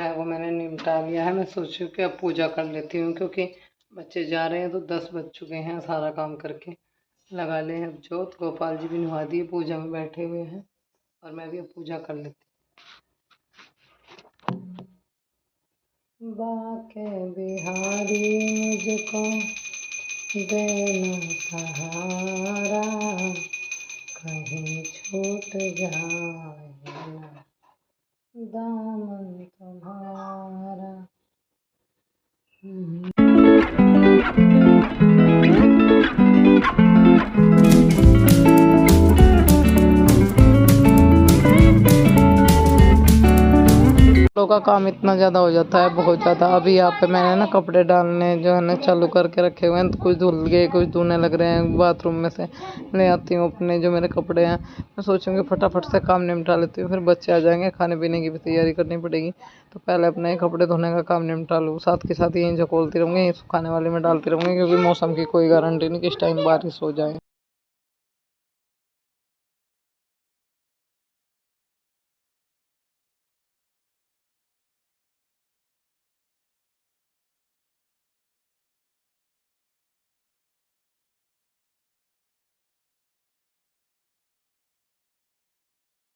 है वो मैंने निपटा लिया है। मैं सोच रही हूँ कि अब पूजा कर लेती हूँ, क्योंकि बच्चे जा रहे हैं तो 10 बज चुके हैं। सारा काम करके लगा ले अब जोत। गोपाल जी भी नहा दिए, पूजा में बैठे हुए हैं और मैं भी अब पूजा कर लेती हूँ। बाके बिहारी मुझको देना सहारा, कहीं छूट जाए ना दामन तुम्हारा। कपड़ों का काम इतना ज़्यादा हो जाता है, बहुत ज़्यादा। अभी यहाँ पे मैंने ना कपड़े डालने जो है ना चालू करके रखे हुए हैं, तो कुछ धुल गए, कुछ धोने लग रहे हैं। बाथरूम में से ले आती हूँ अपने जो मेरे कपड़े हैं। मैं सोचूंगी फटाफट से काम निपटा लेती हूँ, फिर बच्चे आ जाएंगे, खाने पीने की भी तैयारी करनी पड़ेगी। तो पहले अपने कपड़े धोने का काम निपटा लूँ, साथ के साथ यहीं झकोलती रहूँगी, यहीं सुखाने वाले में डालती रहूँगी, क्योंकि मौसम की कोई गारंटी नहीं किस टाइम बारिश हो जाए।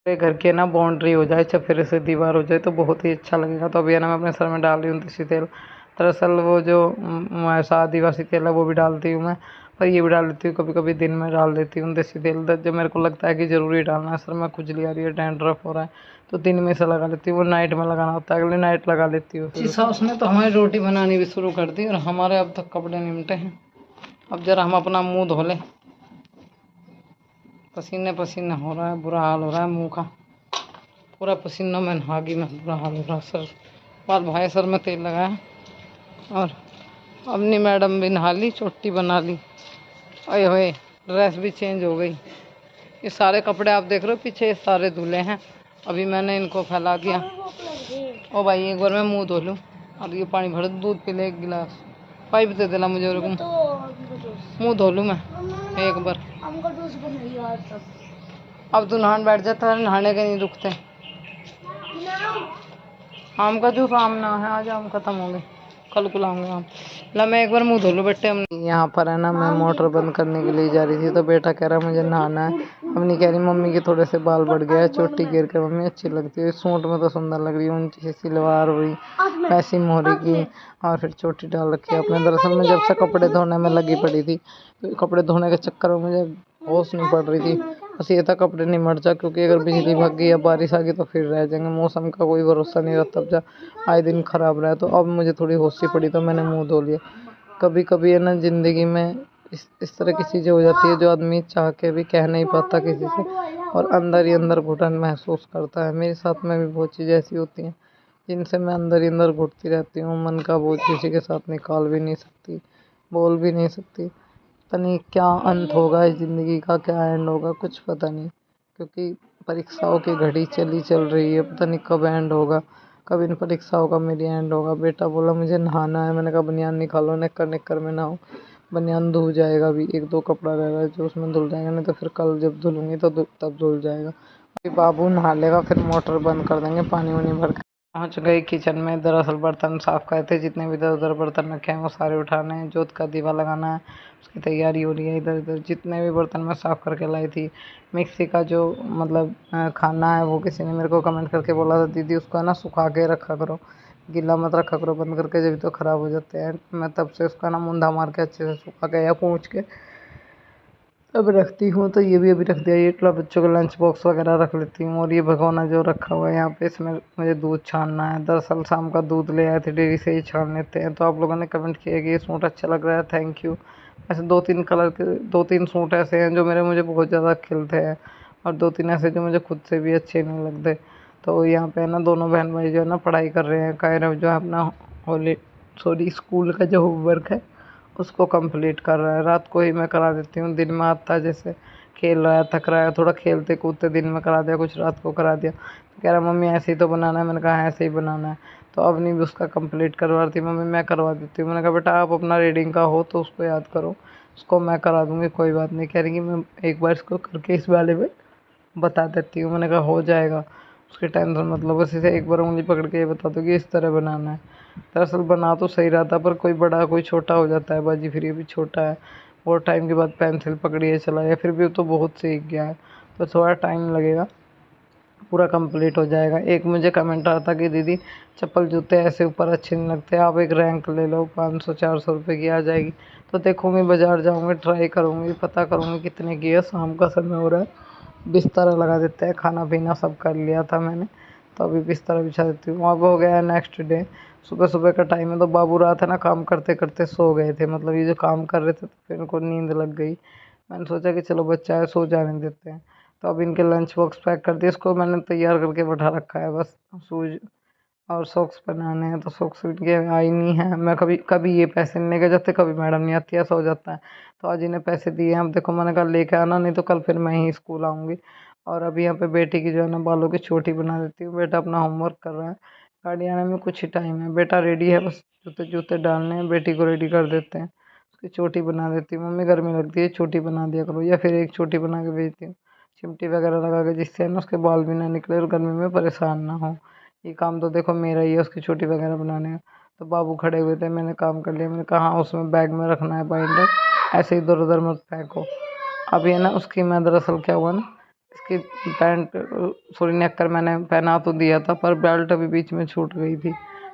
घर के ना बाउंड्री हो जाए, चफेरे से दीवार हो जाए तो बहुत ही अच्छा लगेगा। तो अभी है ना मैं अपने सर में डाल रही हूँ देसी तेल। दरअसल वो जो ऐसा आदिवासी तेल है वो भी डालती हूँ मैं, पर ये भी डाल देती हूँ कभी कभी, दिन में डाल देती हूँ देसी तेल। जब मेरे को लगता है कि ज़रूरी डालना है, सर में खुजली आ रही है, डैंड्रफ हो रहा है, तो दिन में से लगा लेती हूँ। वो नाइट में लगाना होता है, अगली नाइट लगा लेती हूँ। जी सास ने तो हमारी रोटी बनानी भी शुरू कर दी और हमारे अब तक कपड़े निमटे हैं। अब जरा हम अपना मुँह धो लें, पसीने पसीने हो रहा है, बुरा हाल हो रहा है मुँह का, पूरा पसीनों में नहा गई मैं, बुरा हाल हो रहा। सर बाल भाई सर में तेल लगाया और अपनी मैडम भी नहा ली, चोटी बना ली, ओए होए ड्रेस भी चेंज हो गई। ये सारे कपड़े आप देख रहे हो पीछे, ये सारे धुले हैं। अभी मैंने इनको फैला दिया। ओ भाई एक बार मैं मुंह धो लूँ और ये पानी भर दूध पी ले एक गिलास, पाइप दे देना मुझे, मुंह धो लूँ मैं एक बार। अब तू नहाने बैठ जाता है, नहाने के नहीं रुकते। आम का जूस, आम ना है आज, आम खत्म हो गए, कल को लाऊंगे आम। ला मैं एक बार मुंह धो लूँ बेटे। हम यहाँ पर है ना, मैं मोटर बंद करने के लिए जा रही थी, तो बेटा कह रहा मुझे नहाना है। अपनी कह रही मम्मी के थोड़े से बाल बढ़ गया है, चोटी गिर के मम्मी अच्छी लगती है, सूट में तो सुंदर लग रही है, ऊंची सी सलवार हुई वैसी मोहरी की, और फिर चोटी डाल रखी है अपने। दरअसल मैं जब से कपड़े धोने में लगी पड़ी थी, तो कपड़े धोने के चक्कर में मुझे होश नहीं पड़ रही थी। बस ये था कपड़े नहीं मर जा, क्योंकि अगर बिजली भाग गई या बारिश आ गई तो फिर रह जाएंगे। मौसम का कोई भरोसा नहीं रहता, तब जा आए दिन खराब रहा। तो अब मुझे थोड़ी होश सी पड़ी तो मैंने मुंह धो लिया। कभी कभी है ना ज़िंदगी में इस तरह की चीज़ें हो जाती है जो आदमी चाह के भी कह नहीं पाता किसी से, और अंदर ही अंदर घुटन महसूस करता है। मेरे साथ में भी बहुत चीज़ें ऐसी होती हैं जिनसे मैं अंदर ही अंदर घुटती रहती हूँ। मन का बोझ किसी के साथ निकाल भी नहीं सकती, बोल भी नहीं सकती। पता नहीं क्या अंत होगा इस ज़िंदगी का, क्या एंड होगा कुछ पता नहीं, क्योंकि परीक्षाओं की घड़ी चल रही है। पता नहीं कब एंड होगा, कब इन परीक्षाओं का मेरी एंड होगा। बेटा बोला मुझे नहाना है, मैंने कहा बनियान निकालो, निक्कर निक्कर में नहाओ। बनियान धुल जाएगा, अभी एक दो कपड़ा रह रहा है जो उसमें धुल जाएगा, नहीं तो फिर कल जब धुलूंगी तो तब धुल जाएगा। अभी बाबू नहा लेगा, फिर मोटर बंद कर देंगे, पानी वानी भर के पहुंच गई किचन में। दरअसल बर्तन साफ करे थे, जितने भी इधर उधर बर्तन रखे हैं वो सारे उठाने हैं। जोत का दीवा लगाना है, उसकी तैयारी हो रही है। इधर उधर जितने भी बर्तन मैं साफ करके लाई थी। मिक्सी का जो मतलब खाना है, वो किसी ने मेरे को कमेंट करके बोला था दीदी उसको है ना सुखा के रखा करो, गीला मत रखा करो बंद करके, जब तो ख़राब हो जाते हैं। मैं तब से उसका ना मुंदा मार के अच्छे से सुखा के या पूछ के अब रखती हूँ। तो ये भी अभी रख दिया। ये थोड़ा बच्चों का लंच बॉक्स वगैरह रख लेती हूँ। और ये भगोना जो रखा हुआ है यहाँ पे, इसमें मुझे दूध छानना है। दरअसल शाम का दूध ले आए थे डेयरी से ही, छान लेते हैं। तो आप लोगों ने कमेंट किया कि ये सूट अच्छा लग रहा है, थैंक यू। ऐसे दो तीन कलर के, दो तीन सूट ऐसे हैं जो मुझे बहुत ज़्यादा खिलते हैं, और दो तीन ऐसे जो मुझे खुद से भी अच्छे नहीं लगते। तो यहाँ पे ना दोनों बहन भाई जो है ना पढ़ाई कर रहे हैं। कायरव जो है अपना स्कूल का जो होमवर्क है उसको कंप्लीट कर रहा है। रात को ही मैं करा देती हूँ, दिन में आता है जैसे खेल रहा है, थक रहा है, थोड़ा खेलते कूदते दिन में करा दिया, कुछ रात को करा दिया। तो कह रहा मम्मी ऐसे ही तो बनाना है, मैंने कहा "हाँ, ऐसे ही बनाना है"। तो अब नहीं भी उसका कंप्लीट करवा रही थी, मम्मी मैं करवा देती हूँ। मैंने कहा बेटा आप अपना रीडिंग का हो तो उसको याद करो, उसको मैं करा दूँगी, कोई बात नहीं। कह रही कि मैं एक बार इसको करके इस वाले में बता देती हूँ। मैंने कहा हो जाएगा, उसकी टेंशन मतलब बस इसे एक बार उंगली पकड़ के ये बता दो कि इस तरह बनाना है। दरअसल बना तो सही रहा था पर कोई बड़ा कोई छोटा हो जाता है बाजी, फिर ये भी छोटा है। बहुत टाइम के बाद पेंसिल पकड़ी है चलाया, फिर भी वो तो बहुत सीख गया है। तो थोड़ा टाइम लगेगा, पूरा कंप्लीट हो जाएगा। एक मुझे कमेंट आया था कि दीदी चप्पल जूते ऐसे ऊपर अच्छे नहीं लगते, आप एक रैंक ले लो 500-400 रुपये की आ जाएगी। तो देखूँगी, बाजार जाऊँगी, ट्राई करूँगी, पता करूँगी कितने की है। शाम का समय हो रहा है, बिस्तर लगा देते हैं, खाना पीना सब कर लिया था मैंने, तो अभी बिस्तर बिछा देती हूँ। अब हो गया है नेक्स्ट डे, सुबह सुबह का टाइम है। तो बाबू रात है ना काम करते करते सो गए थे, मतलब ये जो काम कर रहे थे, तो फिर उनको नींद लग गई। मैंने सोचा कि चलो बच्चा है सो जाने देते हैं। तो अब इनके लंच बॉक्स पैक कर दिए, इसको मैंने तैयार करके बैठा रखा है, बस शूज और सॉक्स बनाने हैं। तो सॉक्स इनके आई नहीं है, मैं कभी कभी ये पैसे नहीं लेके जाते, कभी मैडम नहीं आती, ऐसा हो जाता है। तो आज इन्हें पैसे दिए हैं, अब देखो मैंने कहा लेके आना, नहीं तो कल फिर मैं ही स्कूल आऊँगी। और अभी यहाँ पे बेटी की जो है ना बालों की छोटी बना देती हूँ। बेटा अपना होमवर्क कर रहा है, गाड़ी आने में कुछ ही टाइम है। बेटा रेडी है, बस जूते जूते डालने हैं, बेटी को रेडी कर देते हैं, उसकी चोटी बना देती हूँ। मम्मी गर्मी लगती है, छोटी बना दिया करो, या फिर एक छोटी बना के भेजती हूँ चिमटी वगैरह लगा के, जिससे ना उसके बाल भी ना निकले और गर्मी में परेशान ना हो। ये काम तो देखो मेरा ही है, उसकी चोटी वगैरह बनाने का। तो बाबू खड़े हुए थे, मैंने काम कर लिया। मैंने कहा हाँ, उसमें बैग में रखना है बाइंडर, ऐसे इधर उधर मत फेंको। अब ये ना उसकी, मैं दरअसल क्या हुआ ना, इसकी पैंट सॉरी नेकर मैंने पहना तो दिया था, पर बेल्ट अभी बीच में छूट गई थी,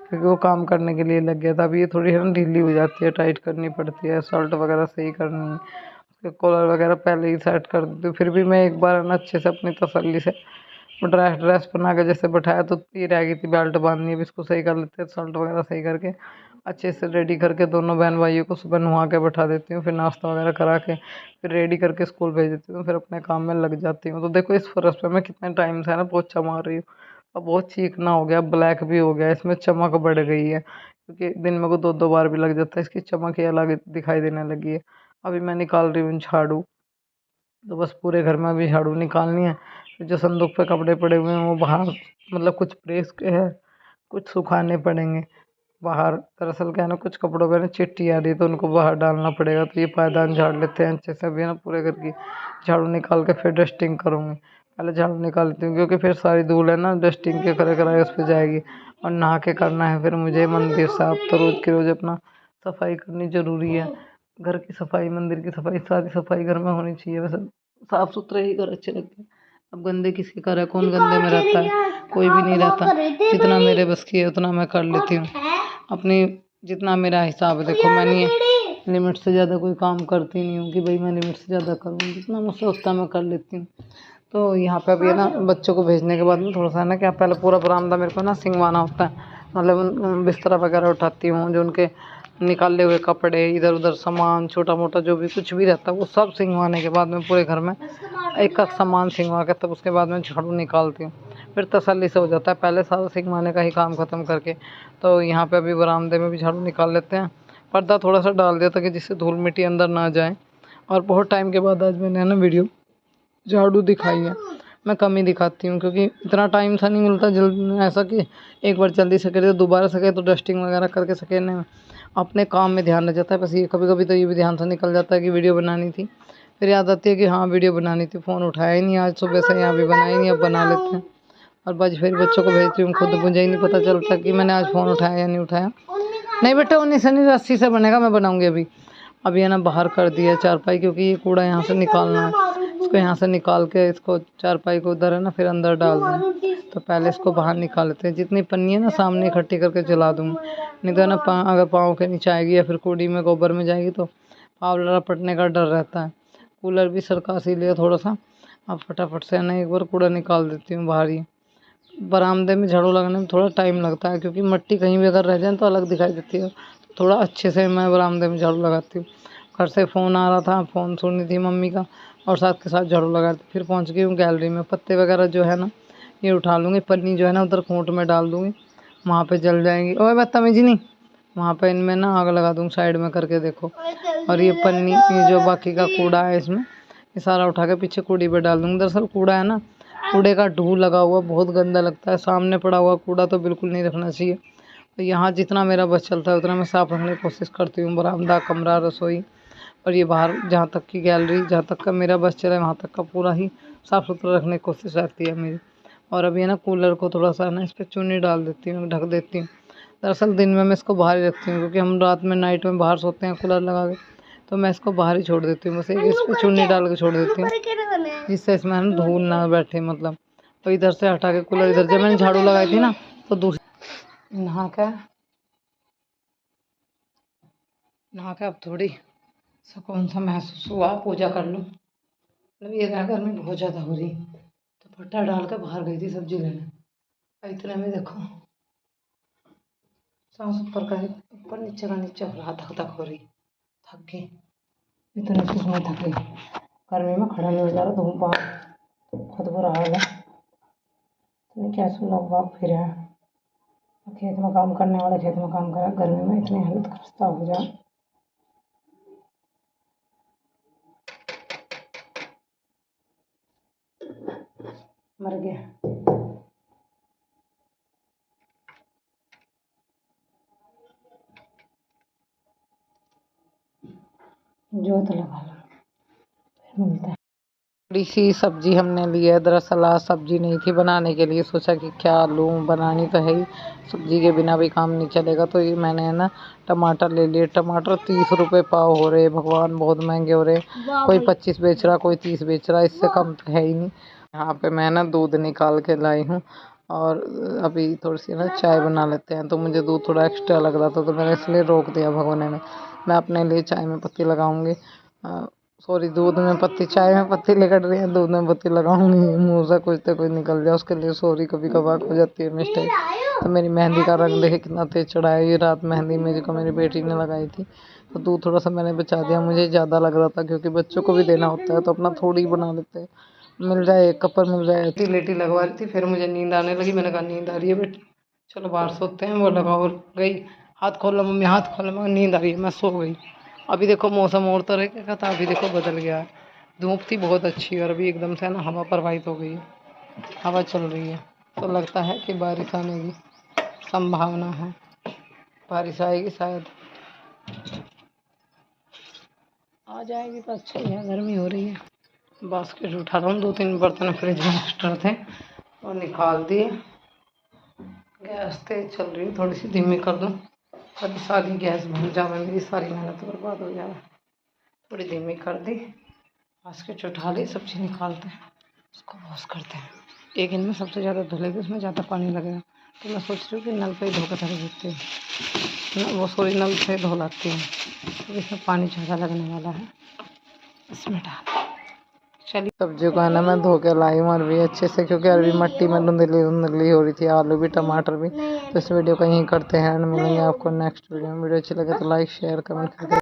क्योंकि वो काम करने के लिए लग गया था। अभी ये थोड़ी है ना ढीली हो जाती है, टाइट करनी पड़ती है, शर्ट वगैरह सही करनी है, उसके कॉलर वगैरह पहले ही सेट कर देती हूँ। फिर भी मैं एक बार ना अच्छे से अपनी तसल्ली से ड्रेस ड्रेस बना के जैसे बैठाया, तो ये रह गई थी बेल्ट बांधनी। अब इसको सही कर लेते हैं, शर्ट वगैरह सही करके अच्छे से रेडी करके दोनों बहन भाइयों को सुबह नहा के बैठा देती हूँ, फिर नाश्ता वगैरह करा के फिर रेडी करके स्कूल भेज देती हूँ, फिर अपने काम में लग जाती हूँ। तो देखो इस फर्श पे मैं कितने टाइम से है ना पोछा मार रही हूँ। अब बहुत चीकना हो गया, ब्लैक भी हो गया, इसमें चमक बढ़ गई है, क्योंकि दिन में को 2-2 बार भी लग जाता है, इसकी चमक ही अलग दिखाई देने लगी है। अभी मैं निकाल रही हूँ झाड़ू, तो बस पूरे घर में अभी झाड़ू निकालनी है। फिर जो संदूक पे कपड़े पड़े हुए हैं वो बाहर, मतलब कुछ प्रेस के हैं, कुछ सुखाने पड़ेंगे बाहर। दरअसल क्या है ना, कुछ कपड़ों पे ना चिट्टी आ रही है, तो उनको बाहर डालना पड़ेगा। तो ये पायदान झाड़ लेते हैं अच्छे से, अभी ना पूरे घर की झाड़ू निकाल के फिर डस्टिंग करूँगी। पहले झाड़ू निकाल लेती हूँ, क्योंकि फिर सारी धूल है ना डस्टिंग के करे कराए उस पर जाएगी, और नहा के करना है फिर मुझे मंदिर साफ। तो रोज़ की रोज़ अपना सफाई करनी ज़रूरी है। घर की सफाई, मंदिर की सफाई, सारी सफाई घर में होनी चाहिए। वैसे साफ सुथरे ही घर अच्छे लगते हैं। अब गंदे किसके घर है, कौन गंदे में रहता है, कोई भी नहीं रहता। जितना मेरे बस की है उतना मैं कर लेती हूँ अपनी, जितना मेरा हिसाब है। देखो मैं नहीं लिमिट से ज़्यादा कोई काम करती नहीं हूँ कि भाई मैं लिमिट से ज़्यादा करूँ, जितना मुझसे उतना मैं कर लेती हूँ। तो यहाँ पे अभी है ना बच्चों को भेजने के बाद में थोड़ा सा ना, क्या पहले पूरा बरामदा मेरे को ना सिंगवाना होता है, मतलब बिस्तरा वगैरह उठाती हूँ, जो उनके निकाले हुए कपड़े, इधर उधर सामान, छोटा मोटा जो भी कुछ भी रहता है वो सब सिंगवाने के बाद में पूरे घर में एक एक सामान सिंगवा के तब उसके बाद में झाड़ू निकालती हूँ। फिर तसल्ली से हो जाता है, पहले सारा सिंगवाने का ही काम ख़त्म करके। तो यहाँ पे अभी बरामदे में भी झाड़ू निकाल लेते हैं, पर्दा थोड़ा सा डाल दिया ताकि जिससे धूल मिट्टी अंदर ना जाए। और बहुत टाइम के बाद आज मैंने ना वीडियो झाड़ू दिखाई है। मैं कम ही दिखाती हूँ, क्योंकि इतना टाइम सा नहीं मिलता जल्द, ऐसा कि एक बार जल्दी सके तो दोबारा सके तो डस्टिंग वगैरह करके सकेने में अपने काम में ध्यान रह जाता है। बस ये कभी कभी तो ये भी ध्यान से निकल जाता है कि वीडियो बनानी थी, फिर याद आती है कि हाँ वीडियो बनानी थी, फ़ोन उठाया ही नहीं आज सुबह से, यहाँ भी बनाया ही नहीं, अब बना लेते हैं। और बस फिर बच्चों को भेजती हूँ, खुद मुझे ही नहीं पता चलता कि मैंने आज फ़ोन उठाया या नहीं उठाया। नहीं बेटा 19 से नहीं, 80 से बनेगा, मैं बनाऊँगी अभी। अभी है ना बाहर कर दिया चारपाई, क्योंकि ये कूड़ा यहाँ से निकालना है, इसको यहाँ से निकाल के इसको चारपाई को उधर है ना फिर अंदर डाल दूँ। तो पहले इसको बाहर निकाल लेते हैं, जितनी पन्नी है ना सामने इकट्ठी करके जला दूँगी, नहीं तो है ना अगर पाँव के नीचे आएगी या फिर कूड़ी में गोबर में जाएगी तो पाँव लपटने का डर रहता है। कूलर भी सरका सी लिया थोड़ा सा, अब फटाफट से है ना एक बार कूड़ा निकाल देती हूँ बाहर ही। बरामदे में झाड़ू लगाने में थोड़ा टाइम लगता है, क्योंकि मिट्टी कहीं भी अगर रह जाए तो अलग दिखाई देती है। थोड़ा अच्छे से मैं बरामदे में झाड़ू लगाती हूँ। घर से फ़ोन आ रहा था, फ़ोन सुननी थी मम्मी का, और साथ के साथ झाड़ू लगाती। फिर पहुँच गई हूँ गैलरी में, पत्ते वगैरह जो है ना ये उठा लूँगी, पन्नी जो है ना उधर खूंट में डाल दूँगी, वहाँ पे जल जाएंगी। ओए बदतमीजी नहीं, वहाँ पे इनमें ना आग लगा दूँगी साइड में करके, देखो। और ये पन्नी, ये जो बाकी का कूड़ा है इसमें, ये सारा उठा के पीछे कूड़ी पे डाल दूँगी। दरअसल कूड़ा है ना, कूड़े का ढूँ लगा हुआ बहुत गंदा लगता है, सामने पड़ा हुआ कूड़ा तो बिल्कुल नहीं रखना चाहिए। तो यहाँ जितना मेरा बस चलता है उतना मैं साफ़ रखने की कोशिश करती हूँ, बरामदा, कमरा, रसोई, और ये बाहर जहाँ तक की गैलरी, जहाँ तक का मेरा बस चला है वहाँ तक का पूरा ही साफ़ सुथरा रखने की कोशिश रहती है मेरी। और अभी है ना कूलर को थोड़ा सा ना इस पर चुन्नी डाल देती हूँ, ढक देती हूँ। दरअसल दिन में मैं इसको बाहर ही रखती हूँ क्योंकि हम रात में नाइट में बाहर सोते हैं कूलर लगा के, तो मैं इसको बाहर ही छोड़ देती हूँ। बस एक इस पर चुन्नी डाल के छोड़ देती हूँ जिससे इसमें ना धूल ना बैठे मतलब। तो इधर से हटा के कूलर इधर, जब मैंने झाड़ू लगाई थी ना तो दूसरी नहा के अब थोड़ी सुकून सा महसूस हुआ, पूजा कर लूँ। मतलब ये रहा गर्मी बहुत ज़्यादा हो रही, तो पट्टा डाल कर बाहर गई थी सब्जी लेने। इतने में देखो सांस ऊपर का ऊपर नीचे का नीचे हो रहा, धक धक हो रही, थक गई इतने उसमें, थक गई। गर्मी में खड़ा नहीं हो जा रहा, धूप बाहर बहुत बुरा हाल है। तो कैसे लोग भाग फिर है, खेत में काम करने वाले खेत में काम करा, गर्मी में इतनी हालत खस्ता हो जाए। मर गया जोत लगा लो, फिर मिलता है। थोड़ी सी सब्जी हमने ली है, दरअसल आज सब्जी नहीं थी बनाने के लिए, सोचा कि क्या लूँ, बनानी तो है ही, सब्जी के बिना भी काम नहीं चलेगा। तो ये मैंने है ना टमाटर ले लिए। टमाटर 30 रुपये पाव हो रहे, भगवान बहुत महंगे हो रहे। कोई 25 बेच रहा, कोई 30 बेच रहा, इससे कम तो है ही नहीं। यहाँ पे मैं ना दूध निकाल के लाई हूँ और अभी थोड़ी सी ना चाय बना लेते हैं, तो मुझे दूध थोड़ा एक्स्ट्रा लग रहा था तो मैंने इसलिए रोक दिया भगोने में। मैं अपने लिए चाय में पत्ती लगाऊंगी, सॉरी दूध में पत्ती, चाय में पत्ती निकल रही है, दूध में पत्ती लगाऊंगी। मुंह से कुछ तो कोई निकल जाए उसके लिए सॉरी, कभी कभार हो जाती है मिस्टेक। तो मेरी मेहंदी का रंग देखे कितना तेज चढ़ा है। ये रात मेहंदी मेरी को मेरी बेटी ने लगाई थी, तो दूध थोड़ा सा मैंने बचा दिया, मुझे ज़्यादा लग रहा था क्योंकि बच्चों को भी देना होता है तो अपना थोड़ी ही बना लेते हैं, मिल जाए एक कप पर मिल जाए। लेटी लेटी लगवा रही थी, फिर मुझे नींद आने लगी, मैंने कहा नींद आ रही है बेटी चलो बाहर सोते हैं। वो लगा और गई, हाथ खोलो मम्मी हाथ खोलो, मगर नींद आ रही है, मैं सो गई। अभी देखो मौसम और तरह का था, अभी देखो बदल गया है, धूप थी बहुत अच्छी और अभी एकदम से ना हवा प्रवाहित हो गई है, हवा चल रही है, तो लगता है कि बारिश आने की संभावना है, बारिश आएगी शायद, आ जाएगी तो अच्छा ही है, गर्मी हो रही है। बास्केट उठा रहा हूँ, 2-3 बर्तन फ्रिज में एक्स्ट्रा थे और निकाल दिए। गैस तेज चल रही है, थोड़ी सी धीमी कर दूँ, अभी सारी गैस भर जाए, मेरी सारी मेहनत बर्बाद हो जाए। थोड़ी धीमी कर दी, बास्केट उठा ली, सब्जी निकालते हैं, उसको वॉश करते हैं। एक इनमें सबसे ज़्यादा धुलेगी, उसमें ज़्यादा पानी लगेगा, तो मैं सोच रही हूँ कि नल पे ही धो कर धर देती हूँ, वो सॉरी नल से धो लाती हूँ, तो इसमें पानी ज़्यादा लगने वाला है, इसमें डाल। चलिए सब्जी को है ना मैं धो के लाई हूँ अरबी अच्छे से, क्योंकि अरबी मिट्टी में धुंधली धुंधली हो रही थी, आलू भी टमाटर भी। तो इस वीडियो को यहीं करते हैं, मिलेंगे आपको नेक्स्ट वीडियो में। वीडियो अच्छी लगे तो लाइक शेयर कमेंट करके